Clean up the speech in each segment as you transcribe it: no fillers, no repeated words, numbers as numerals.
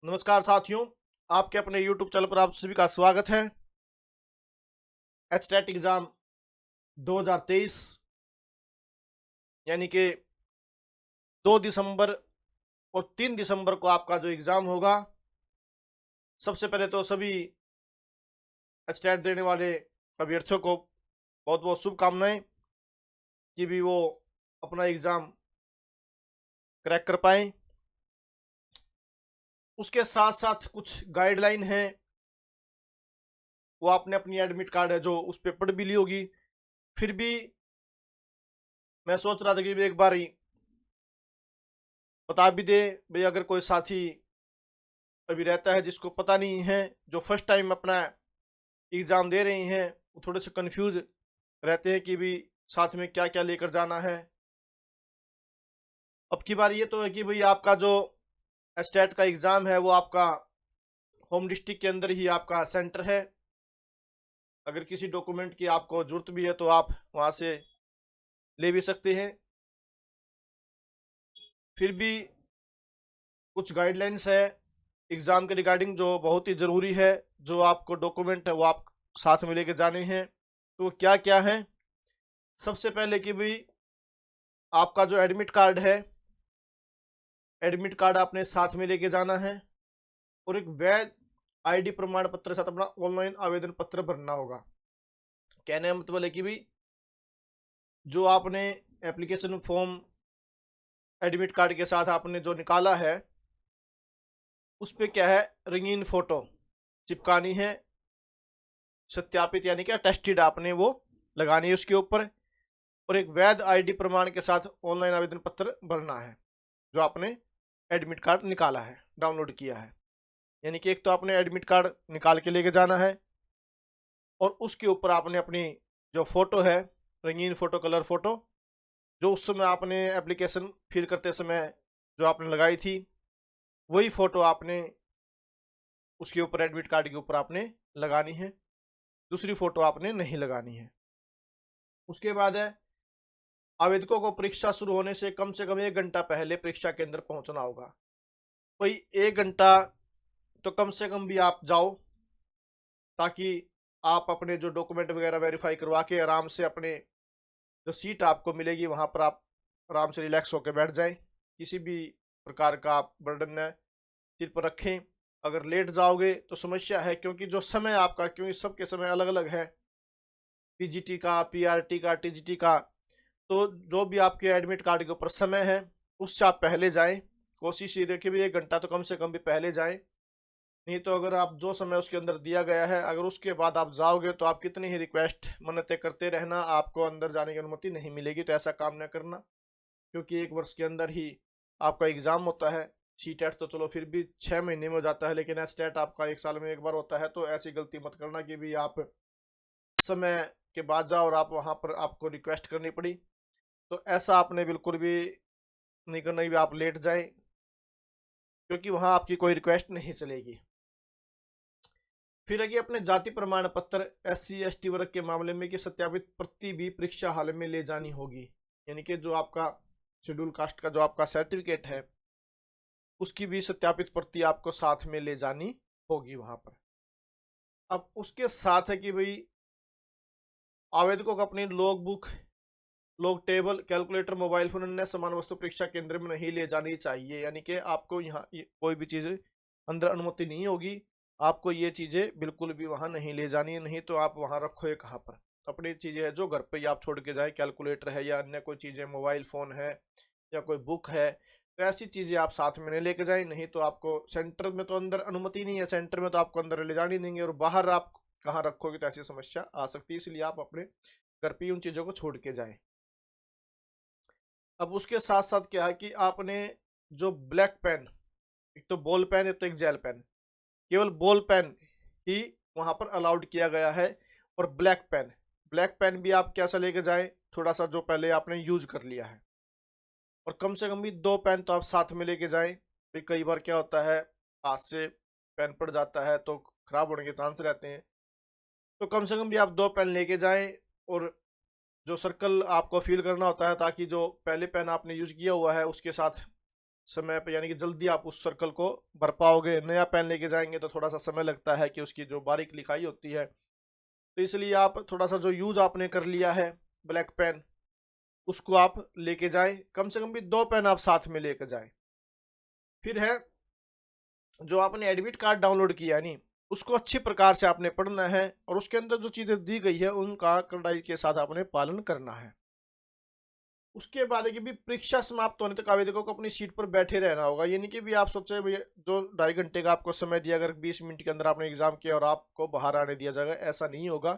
नमस्कार साथियों, आपके अपने YouTube चैनल पर आप सभी का स्वागत है। एचटेट एग्ज़ाम 2023 यानी कि 2 दिसंबर और 3 दिसंबर को आपका जो एग्ज़ाम होगा। सबसे पहले तो सभी एचटेट देने वाले अभ्यर्थियों को बहुत बहुत शुभकामनाएं कि भी वो अपना एग्ज़ाम क्रैक कर पाएँ। उसके साथ साथ कुछ गाइडलाइन हैं, वो आपने अपनी एडमिट कार्ड है जो उस पर पढ़ भी ली होगी। फिर भी मैं सोच रहा था कि भी एक बार बता भी दे भाई, अगर कोई साथी अभी रहता है जिसको पता नहीं है, जो फर्स्ट टाइम अपना एग्ज़ाम दे रहे हैं, वो थोड़े से कंफ्यूज रहते हैं कि भी साथ में क्या क्या लेकर जाना है। अब की बार ये तो है कि भाई आपका जो एस्टेट का एग्ज़ाम है वो आपका होम डिस्ट्रिक्ट के अंदर ही आपका सेंटर है। अगर किसी डॉक्यूमेंट की आपको ज़रूरत भी है तो आप वहाँ से ले भी सकते हैं। फिर भी कुछ गाइडलाइंस है एग्ज़ाम के रिगार्डिंग जो बहुत ही ज़रूरी है, जो आपको डॉक्यूमेंट है वो आप साथ में लेके जाने हैं। तो क्या क्या है? सबसे पहले कि भाई आपका जो एडमिट कार्ड है, एडमिट कार्ड आपने साथ में लेके जाना है और एक वैध आईडी प्रमाण पत्र के साथ अपना ऑनलाइन आवेदन पत्र भरना होगा। कहने का मतलब है कि भाई जो आपने एप्लीकेशन फॉर्म एडमिट कार्ड के साथ आपने जो निकाला है, उस पर क्या है, रंगीन फोटो चिपकानी है, सत्यापित यानी क्या टेस्टेड आपने वो लगानी है उसके ऊपर, और एक वैध आईडी प्रमाण के साथ ऑनलाइन आवेदन पत्र भरना है जो आपने एडमिट कार्ड निकाला है, डाउनलोड किया है। यानी कि एक तो आपने एडमिट कार्ड निकाल के लेके जाना है और उसके ऊपर आपने अपनी जो फोटो है, रंगीन फोटो, कलर फोटो, जो उस समय आपने एप्लीकेशन फिल करते समय जो आपने लगाई थी, वही फोटो आपने उसके ऊपर एडमिट कार्ड के ऊपर आपने लगानी है। दूसरी फोटो आपने नहीं लगानी है। उसके बाद है, आवेदकों को परीक्षा शुरू होने से कम 1 घंटा पहले परीक्षा केंद्र पहुंचना होगा। भाई 1 घंटा तो कम से कम भी आप जाओ, ताकि आप अपने जो डॉक्यूमेंट वगैरह वेरीफाई करवा के आराम से अपने जो सीट आपको मिलेगी वहाँ पर आप आराम से रिलैक्स होकर बैठ जाएं। किसी भी प्रकार का आप बर्डन न सिर पर रखें। अगर लेट जाओगे तो समस्या है, क्योंकि जो समय आपका, क्योंकि सबके समय अलग अलग है, पीजीटी का, पीआरटी का, टीजीटी का। तो जो भी आपके एडमिट कार्ड के ऊपर समय है उससे आप पहले जाएं। कोशिश ये रखें भी 1 घंटा तो कम से कम भी पहले जाएं। नहीं तो अगर आप जो समय उसके अंदर दिया गया है, अगर उसके बाद आप जाओगे तो आप कितनी ही रिक्वेस्ट मन्नतें करते रहना, आपको अंदर जाने की अनुमति नहीं मिलेगी। तो ऐसा काम न करना, क्योंकि 1 वर्ष के अंदर ही आपका एग्ज़ाम होता है। सी टेट तो चलो फिर भी 6 महीने में हो जाता है, लेकिन एस टेट आपका 1 साल में एक बार होता है। तो ऐसी गलती मत करना कि भी आप समय के बाद जाओ और आप वहाँ पर आपको रिक्वेस्ट करनी पड़ी। तो ऐसा आपने बिल्कुल भी नहीं करना कि आप लेट जाएं, क्योंकि वहाँ आपकी कोई रिक्वेस्ट नहीं चलेगी। फिर आगे अपने जाति प्रमाण पत्र SC ST वर्ग के मामले में कि सत्यापित प्रति भी परीक्षा हॉल में ले जानी होगी। यानी कि जो आपका शेड्यूल कास्ट का जो आपका सर्टिफिकेट है, उसकी भी सत्यापित प्रति आपको साथ में ले जानी होगी वहाँ पर। अब उसके साथ है कि भाई आवेदकों को अपनी log book, log table, calculator, mobile phone, अन्य समान वस्तु परीक्षा केंद्र में नहीं ले जानी चाहिए। यानी कि आपको यहाँ कोई भी चीज़ अंदर अनुमति नहीं होगी, आपको ये चीज़ें बिल्कुल भी वहाँ नहीं ले जानी है। नहीं तो आप वहाँ रखो ये कहाँ पर, अपनी चीज़ें है जो घर पे ही आप छोड़ के जाए, कैलकुलेटर है या अन्य कोई चीज़ें, मोबाइल फ़ोन है या कोई बुक है, तो ऐसी चीज़ें आप साथ में नहीं लेके जाएं। नहीं तो आपको सेंटर में तो अंदर अनुमति नहीं है, सेंटर में तो आपको अंदर ले जाने देंगे, और बाहर आप कहाँ रखोगे तो ऐसी समस्या आ सकती है। इसलिए आप अपने घर पे उन चीज़ों को छोड़ के जाएं। अब उसके साथ साथ क्या है कि आपने जो ब्लैक पेन, एक तो बॉल पेन है तो एक जेल पेन, केवल बॉल पेन ही वहाँ पर अलाउड किया गया है। और ब्लैक पेन, ब्लैक पेन भी आप कैसा लेके जाएं, थोड़ा सा जो पहले आपने यूज कर लिया है। और कम से कम भी 2 पेन तो आप साथ में लेके जाएं। भी कई बार क्या होता है, हाथ से पेन पड़ जाता है तो खराब होने के चांस रहते हैं। तो कम से कम भी आप 2 पेन लेके जाएं, और जो सर्कल आपको फिल करना होता है, ताकि जो पहले पेन आपने यूज किया हुआ है उसके साथ समय पे, यानी कि जल्दी आप उस सर्कल को भर पाओगे। नया पेन लेके जाएंगे तो थोड़ा सा समय लगता है कि उसकी जो बारीक लिखाई होती है, तो इसलिए आप थोड़ा सा जो यूज आपने कर लिया है ब्लैक पेन, उसको आप लेके जाएं। कम से कम भी 2 पेन आप साथ में लेके जाएं। फिर है जो आपने एडमिट कार्ड डाउनलोड किया है नी, उसको अच्छी प्रकार से आपने पढ़ना है और उसके अंदर जो चीज़ें दी गई है उनका कड़ाई के साथ आपने पालन करना है। उसके बाद है कि भी परीक्षा समाप्त होने तक आवेदकों को अपनी सीट पर बैठे रहना होगा। यानी कि भी आप सोचे भैया जो 2.5 घंटे का आपको समय दिया, अगर 20 मिनट के अंदर आपने एग्जाम किया और आपको बाहर आने दिया जाएगा, ऐसा नहीं होगा।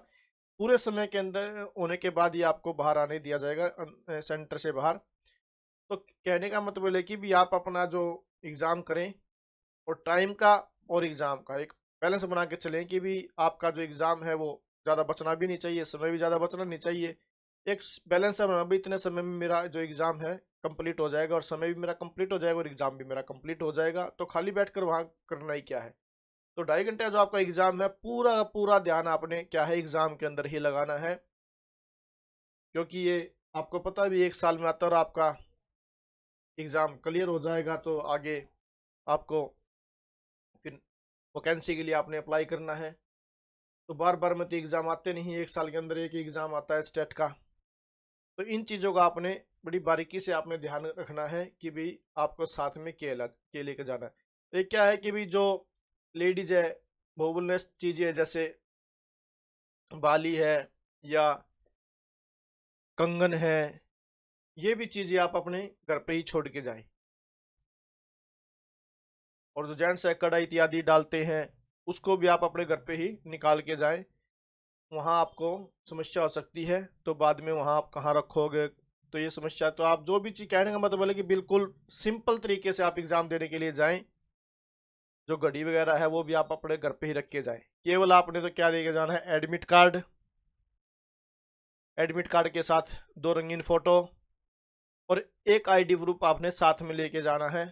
पूरे समय के अंदर होने के बाद ही आपको बाहर आने दिया जाएगा, सेंटर से बाहर। तो कहने का मतलब है कि भी आप अपना जो एग्ज़ाम करें और टाइम का और एग्ज़ाम का एक बैलेंस बना के चलें कि भी आपका जो एग्ज़ाम है वो ज़्यादा बचना भी नहीं चाहिए, समय भी ज़्यादा बचना नहीं चाहिए। एक बैलेंस है बना भी, इतने समय में मेरा जो एग्ज़ाम है कंप्लीट हो जाएगा और समय भी मेरा कंप्लीट हो जाएगा और एग्ज़ाम भी मेरा कंप्लीट हो जाएगा। तो खाली बैठकर वहाँ करना ही क्या है। तो 2.5 घंटे जो आपका एग्ज़ाम है, पूरा पूरा ध्यान आपने क्या है एग्ज़ाम के अंदर ही लगाना है, क्योंकि ये आपको पता भी 1 साल में आता है और आपका एग्ज़ाम क्लियर हो जाएगा तो आगे आपको फिर वैकेंसी के लिए आपने अप्लाई करना है। तो बार बार में तो एग्ज़ाम आते नहीं, 1 साल के अंदर एक ही एग्ज़ाम आता है स्टेट का। तो इन चीज़ों का आपने बड़ी बारीकी से आपने ध्यान रखना है कि भाई आपको साथ में के लेके जाना है। तो ये क्या है कि भाई जो लेडीज है वो बोलने चीज़ें जैसे बाली है या कंगन है, ये भी चीज़ें आप अपने घर पे ही छोड़ के जाएं। और जो जेंट्स है कढ़ाई इत्यादि डालते हैं, उसको भी आप अपने घर पे ही निकाल के जाएं। वहाँ आपको समस्या हो सकती है, तो बाद में वहाँ आप कहाँ रखोगे, तो ये समस्या। तो आप जो भी चीज़ कहने का मतलब है कि बिल्कुल सिंपल तरीके से आप एग्ज़ाम देने के लिए जाएं। जो घड़ी वगैरह है वो भी आप अपने घर पे ही रख के जाएं। केवल आपने तो क्या लेके जाना है, एडमिट कार्ड, एडमिट कार्ड के साथ 2 रंगीन फ़ोटो और एक आईडी प्रूफ आपने साथ में लेके जाना है।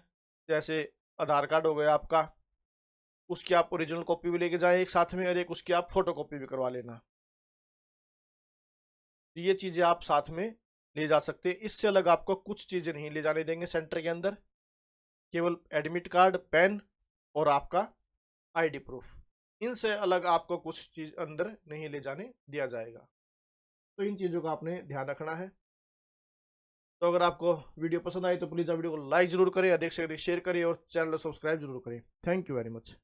जैसे आधार कार्ड हो गया आपका, उसकी आप ओरिजिनल कॉपी भी लेके जाएं एक साथ में, और एक उसकी आप फोटो कॉपी भी करवा लेना। ये चीज़ें आप साथ में ले जा सकते हैं। इससे अलग आपको कुछ चीज़ें नहीं ले जाने देंगे सेंटर के अंदर, केवल एडमिट कार्ड, पेन और आपका आईडी प्रूफ। इनसे अलग आपको कुछ चीज़ अंदर नहीं ले जाने दिया जाएगा। तो इन चीज़ों का आपने ध्यान रखना है। तो अगर आपको वीडियो पसंद आई तो प्लीज़ आप वीडियो को लाइक जरूर करें, अधिक से अधिक शेयर करें और चैनल को सब्सक्राइब जरूर करें। Thank you very much.